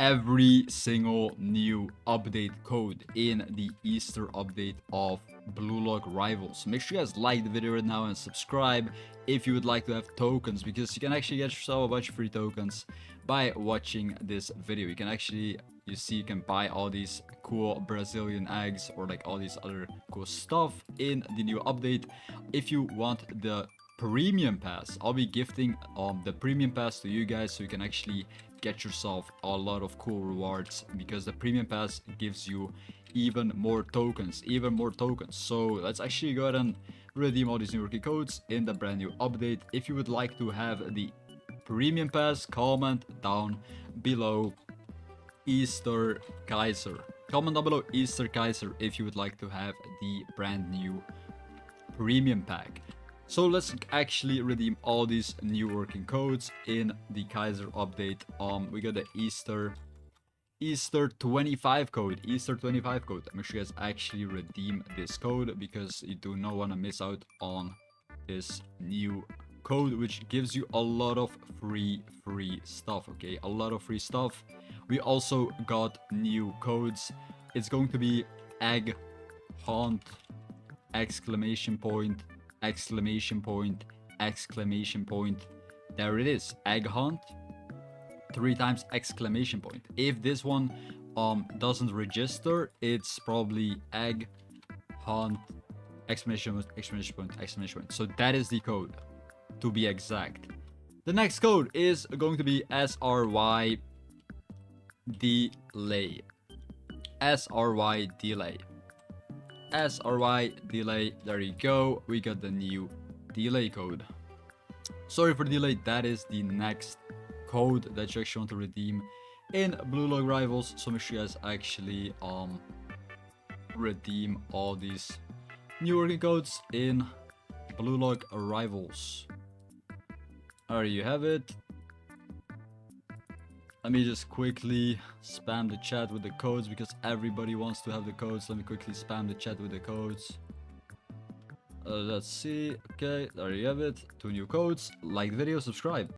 every single new update code in the Easter update of Blue Lock Rivals. Make sure you guys like the video right now and subscribe if you would like to have tokens, because you can actually get yourself a bunch of free tokens by watching this video. You can actually, you can buy all these cool Brazilian eggs or like all these other cool stuff in the new update. If you want the premium pass, I'll be gifting the premium pass to you guys, so you can actually get yourself a lot of cool rewards, because the premium pass gives you even more tokens. So let's actually go ahead and redeem all these new rookie codes in the brand new update. If you would like to have the premium pass, comment down below Easter KAISER. Comment down below Easter KAISER if you would like to have the brand new premium pack. So let's actually redeem all these new working codes in the KAISER update. We got the Easter 25 code. Make sure you guys actually redeem this code, because you do not want to miss out on this new code, which gives you a lot of free stuff. Okay, a lot of free stuff. We also got new codes. It's going to be egg hunt, exclamation point, exclamation point, exclamation point. There it is, egg hunt 3 times exclamation point. If this one doesn't register, it's probably egg hunt exclamation point. So that is the code, to be exact. The next code is going to be SRY delay. SRY delay. There you go. We got the new delay code. Sorry for the delay. That is the next code that you actually want to redeem in Blue Lock Rivals. So make sure you guys actually redeem all these new working codes in Blue Lock Rivals. There you have it. Let me just quickly spam the chat with the codes, because everybody wants to have the codes. Let me quickly spam the chat with the codes. Let's see. Okay, there you have it. 2 new codes. Like the video, subscribe.